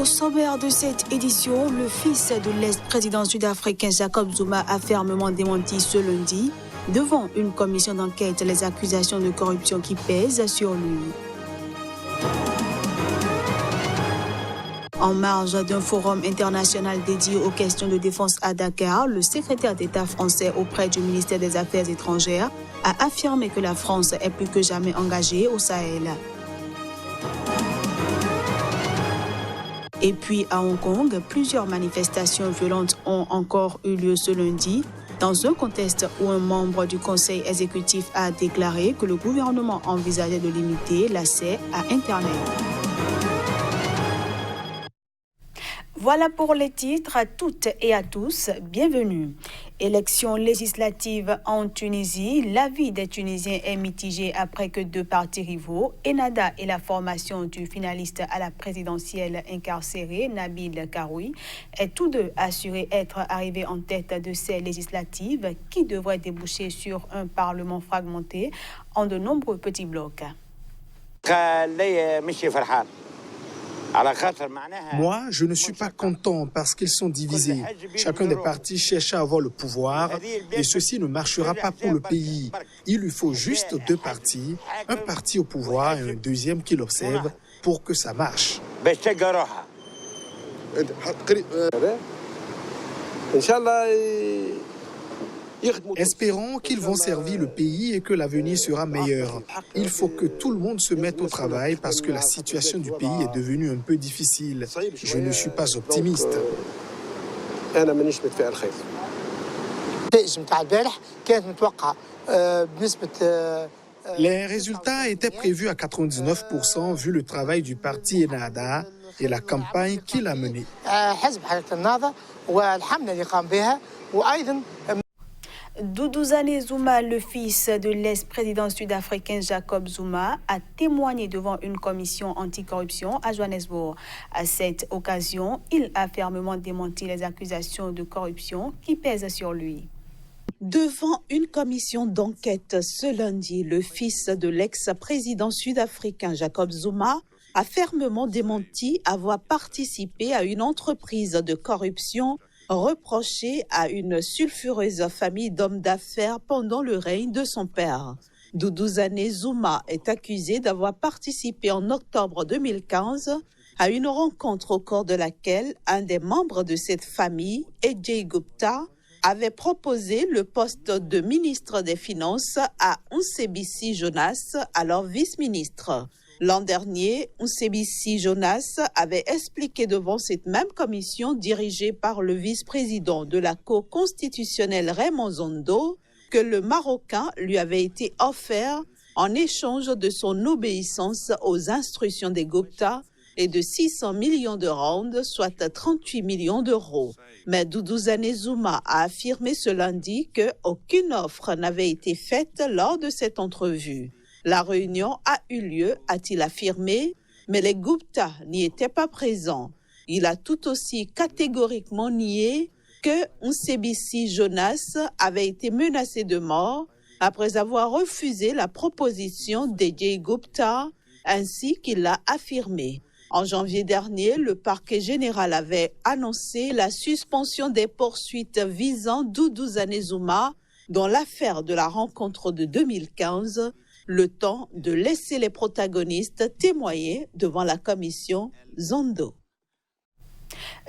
sommaire de cette édition, le fils de l'ex-président sud-africain Jacob Zuma a fermement démenti ce lundi, devant une commission d'enquête, les accusations de corruption qui pèsent sur lui. En marge d'un forum international dédié aux questions de défense à Dakar, le secrétaire d'État français auprès du ministère des Affaires étrangères a affirmé que la France est plus que jamais engagée au Sahel. Et puis à Hong Kong, plusieurs manifestations violentes ont encore eu lieu ce lundi, dans un contexte où un membre du conseil exécutif a déclaré que le gouvernement envisageait de limiter l'accès à Internet. Voilà pour les titres. À toutes et à tous, bienvenue. Élections législatives en Tunisie. L'avis des Tunisiens est mitigé après que deux partis rivaux, Ennahda et la formation du finaliste à la présidentielle incarcéré, Nabil Karoui, aient tous deux assuré être arrivés en tête de ces législatives qui devraient déboucher sur un parlement fragmenté en de nombreux petits blocs. Moi, je ne suis pas content parce qu'ils sont divisés. Chacun des partis cherche à avoir le pouvoir et ceci ne marchera pas pour le pays. Il lui faut juste deux partis, un parti au pouvoir et un deuxième qui l'observe pour que ça marche. Espérons qu'ils vont servir le pays et que l'avenir sera meilleur. Il faut que tout le monde se mette au travail parce que la situation du pays est devenue un peu difficile. Je ne suis pas optimiste. Les résultats étaient prévus à 99% vu le travail du parti Ennahda et la campagne qu'il a menée. Duduzane Zuma, le fils de l'ex-président sud-africain Jacob Zuma, a témoigné devant une commission anticorruption à Johannesburg. À cette occasion, il a fermement démenti les accusations de corruption qui pèsent sur lui. Devant une commission d'enquête ce lundi, le fils de l'ex-président sud-africain Jacob Zuma a fermement démenti avoir participé à une entreprise de corruption reproché à une sulfureuse famille d'hommes d'affaires pendant le règne de son père. Duduzane Zuma est accusé d'avoir participé en octobre 2015 à une rencontre au cours de laquelle un des membres de cette famille, Ajay Gupta, avait proposé le poste de ministre des Finances à Mcebisi Jonas, alors vice-ministre. L'an dernier, Mcebisi Jonas avait expliqué devant cette même commission dirigée par le vice-président de la Cour constitutionnelle Raymond Zondo que le Marocain lui avait été offert en échange de son obéissance aux instructions des Gupta et de 600 millions de rands, soit 38 millions d'euros. Mais Duduzane Zuma a affirmé ce lundi qu'aucune offre n'avait été faite lors de cette entrevue. La réunion a eu lieu, a-t-il affirmé, mais les Gupta n'y étaient pas présents. Il a tout aussi catégoriquement nié que Mcebisi Jonas avait été menacé de mort après avoir refusé la proposition d'Ajay Gupta, ainsi qu'il l'a affirmé. En janvier dernier, le parquet général avait annoncé la suspension des poursuites visant Duduzane Zuma dans l'affaire de la rencontre de 2015, le temps de laisser les protagonistes témoigner devant la commission Zondo.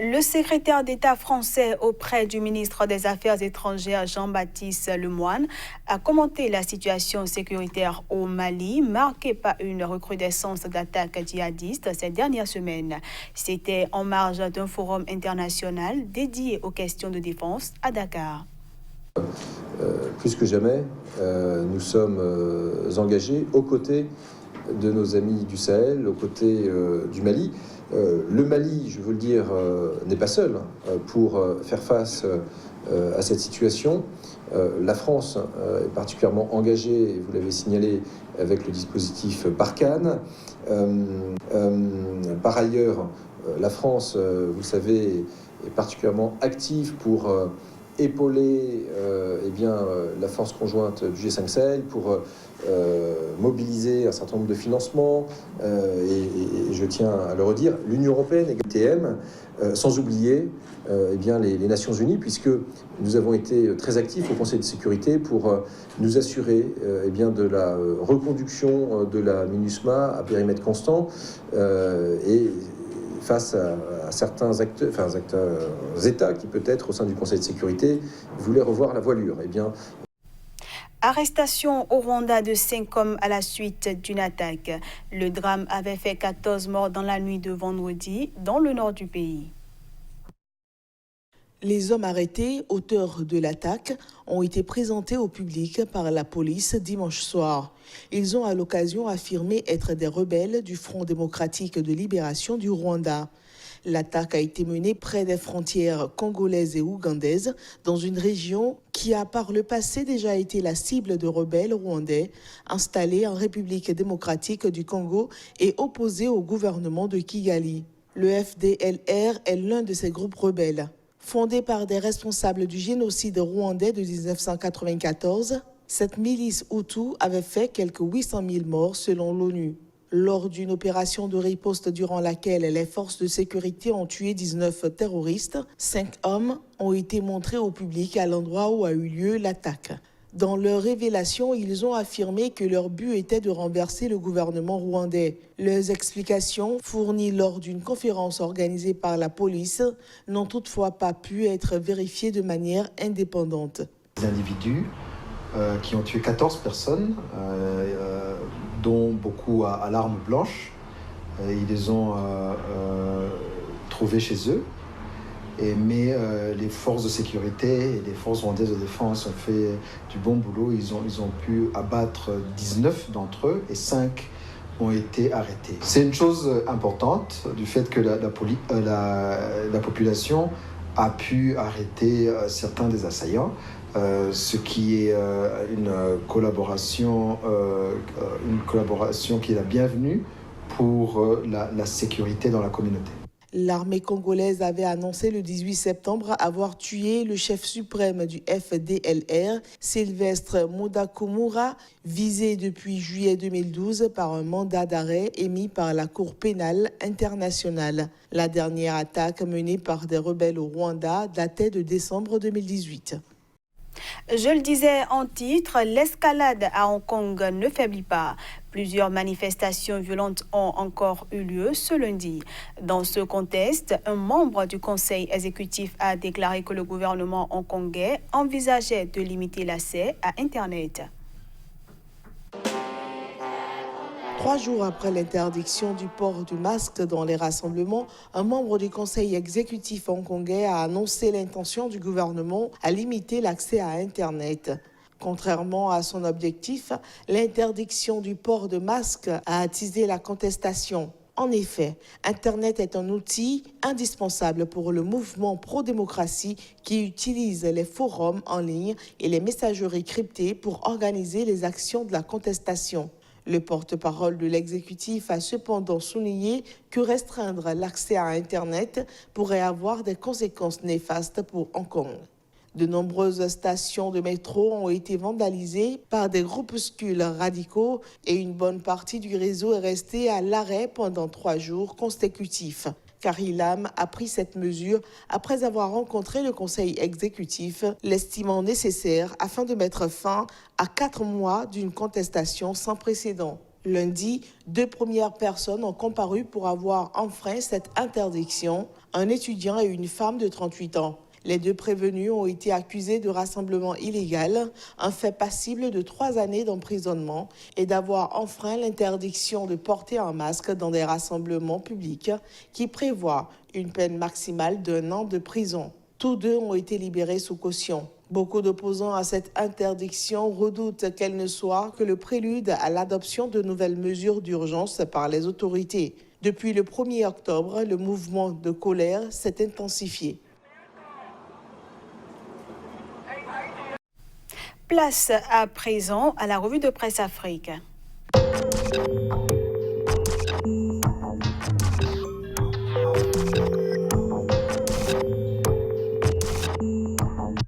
Le secrétaire d'État français auprès du ministre des Affaires étrangères Jean-Baptiste Lemoyne a commenté la situation sécuritaire au Mali, marquée par une recrudescence d'attaques djihadistes ces dernières semaines. C'était en marge d'un forum international dédié aux questions de défense à Dakar. Plus que jamais, nous sommes engagés aux côtés de nos amis du Sahel, aux côtés du Mali. Le Mali, je veux le dire, n'est pas seul pour faire face à cette situation. La France est particulièrement engagée, vous l'avez signalé, avec le dispositif Barkhane. Par ailleurs, la France, vous le savez, est particulièrement active pour épauler la force conjointe du G5 Sahel pour mobiliser un certain nombre de financements et je tiens à le redire, l'Union européenne et l'UTM, sans oublier les Nations Unies, puisque nous avons été très actifs au Conseil de sécurité pour nous assurer de la reconduction de la MINUSMA à périmètre constant et face à certains États qui peut-être au sein du Conseil de sécurité voulaient revoir la voilure. Arrestation au Rwanda de 5 hommes à la suite d'une attaque. Le drame avait fait 14 morts dans la nuit de vendredi dans le nord du pays. Les hommes arrêtés, auteurs de l'attaque, ont été présentés au public par la police dimanche soir. Ils ont à l'occasion affirmé être des rebelles du Front démocratique de libération du Rwanda. L'attaque a été menée près des frontières congolaises et ougandaises, dans une région qui a par le passé déjà été la cible de rebelles rwandais installés en République démocratique du Congo et opposés au gouvernement de Kigali. Le FDLR est l'un de ces groupes rebelles. Fondée par des responsables du génocide rwandais de 1994, cette milice Hutu avait fait quelques 800 000 morts selon l'ONU. Lors d'une opération de riposte durant laquelle les forces de sécurité ont tué 19 terroristes, 5 hommes ont été montrés au public à l'endroit où a eu lieu l'attaque. Dans leur révélation, ils ont affirmé que leur but était de renverser le gouvernement rwandais. Leurs explications, fournies lors d'une conférence organisée par la police, n'ont toutefois pas pu être vérifiées de manière indépendante. Des individus qui ont tué 14 personnes, dont beaucoup à l'arme blanche. Ils les ont trouvés chez eux. Mais les forces de sécurité et les forces rwandaises de défense ont fait du bon boulot. Ils ont pu abattre 19 d'entre eux et 5 ont été arrêtés. C'est une chose importante du fait que la population a pu arrêter certains des assaillants, ce qui est une collaboration qui est la bienvenue pour la sécurité dans la communauté. L'armée congolaise avait annoncé le 18 septembre avoir tué le chef suprême du FDLR, Sylvestre Mudakumura, visé depuis juillet 2012 par un mandat d'arrêt émis par la Cour pénale internationale. La dernière attaque menée par des rebelles au Rwanda datait de décembre 2018. Je le disais en titre, l'escalade à Hong Kong ne faiblit pas. Plusieurs manifestations violentes ont encore eu lieu ce lundi. Dans ce contexte, un membre du conseil exécutif a déclaré que le gouvernement hongkongais envisageait de limiter l'accès à Internet. 3 jours après l'interdiction du port du masque dans les rassemblements, un membre du conseil exécutif hongkongais a annoncé l'intention du gouvernement à limiter l'accès à Internet. Contrairement à son objectif, l'interdiction du port de masque a attisé la contestation. En effet, Internet est un outil indispensable pour le mouvement pro-démocratie qui utilise les forums en ligne et les messageries cryptées pour organiser les actions de la contestation. Le porte-parole de l'exécutif a cependant souligné que restreindre l'accès à Internet pourrait avoir des conséquences néfastes pour Hong Kong. De nombreuses stations de métro ont été vandalisées par des groupuscules radicaux et une bonne partie du réseau est restée à l'arrêt pendant 3 jours consécutifs. Carrie Lam a pris cette mesure après avoir rencontré le conseil exécutif, l'estimant nécessaire afin de mettre fin à 4 mois d'une contestation sans précédent. Lundi, 2 premières personnes ont comparu pour avoir enfreint cette interdiction, un étudiant et une femme de 38 ans. Les 2 prévenus ont été accusés de rassemblement illégal, un fait passible de 3 années d'emprisonnement et d'avoir enfreint l'interdiction de porter un masque dans des rassemblements publics qui prévoit une peine maximale d'1 an de prison. Tous 2 ont été libérés sous caution. Beaucoup d'opposants à cette interdiction redoutent qu'elle ne soit que le prélude à l'adoption de nouvelles mesures d'urgence par les autorités. Depuis le 1er octobre, le mouvement de colère s'est intensifié. Place à présent à la revue de presse Afrique.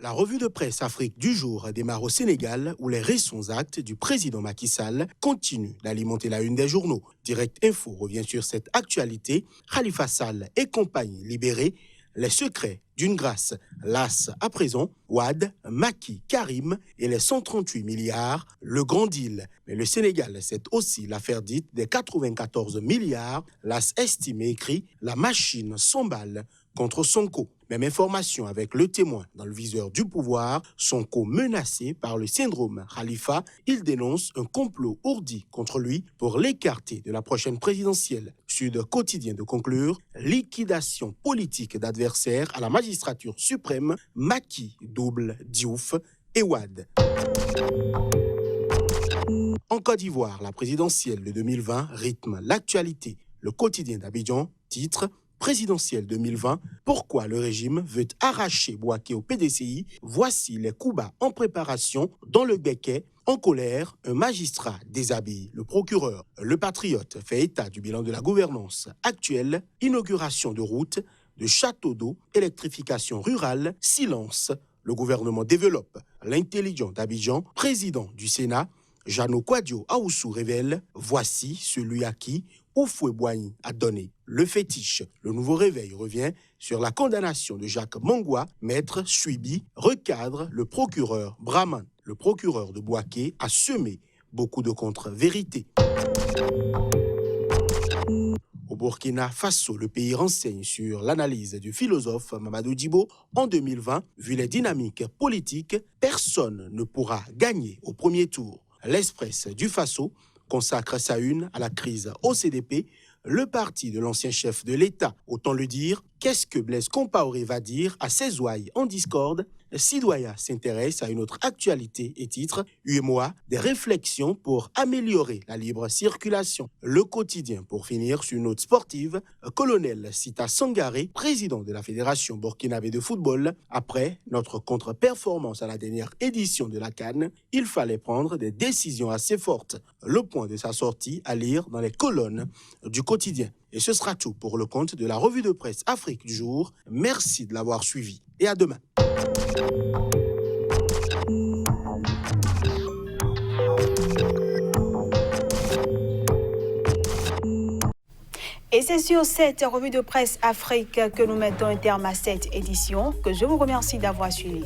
La revue de presse Afrique du jour démarre au Sénégal où les récents actes du président Macky Sall continuent d'alimenter la une des journaux. Direct Info revient sur cette actualité. Khalifa Sall et compagnie libérés, les secrets d'une grâce. L'AS à présent, Wade, Macky, Karim et les 138 milliards, le grand deal. Mais le Sénégal, c'est aussi l'affaire dite des 94 milliards. L'AS estime et écrit la machine s'emballe contre Sonko. Même information avec Le Témoin dans le viseur du pouvoir. Sonko menacé par le syndrome Khalifa. Il dénonce un complot ourdi contre lui pour l'écarter de la prochaine présidentielle. Sud Quotidien de conclure, liquidation politique d'adversaires à la magistrature suprême. Macky double Diouf et Wade. En Côte d'Ivoire, la présidentielle de 2020 rythme l'actualité. Le quotidien d'Abidjan titre présidentielle 2020, pourquoi le régime veut arracher Bouaké au PDCI? Voici les coups bas en préparation dans le Béquet. En colère, un magistrat déshabille le procureur. Le patriote fait état du bilan de la gouvernance actuelle, inauguration de routes, de châteaux d'eau, électrification rurale, silence. Le gouvernement développe. L'intelligent d'Abidjan, président du Sénat, Jeannot Kouadio Aoussou révèle « Voici celui à qui Houphouët-Boigny a donné le fétiche ». Le nouveau réveil revient sur la condamnation de Jacques Mangwa. Maître Suibi recadre le procureur Brahman. Le procureur de Bouaké a semé beaucoup de contre-vérités. Au Burkina Faso, le pays renseigne sur l'analyse du philosophe Mamadou Djibo. En 2020, vu les dynamiques politiques, personne ne pourra gagner au premier tour. L'Express du Faso consacre sa une à la crise au CDP, le parti de l'ancien chef de l'État. Autant le dire, qu'est-ce que Blaise Compaoré va dire à ses ouailles en discorde? Sidoya s'intéresse à une autre actualité et titre « UEMOA, des réflexions pour améliorer la libre circulation ». Le quotidien, pour finir, sur une note sportive, Colonel Sita Sangaré, président de la Fédération burkinabé de football. Après notre contre-performance à la dernière édition de la CAN, il fallait prendre des décisions assez fortes. Le point de sa sortie à lire dans les colonnes du quotidien. Et ce sera tout pour le compte de la revue de presse Afrique du jour. Merci de l'avoir suivi et à demain. Et c'est sur cette revue de presse Afrique que nous mettons un terme à cette édition, que je vous remercie d'avoir suivi.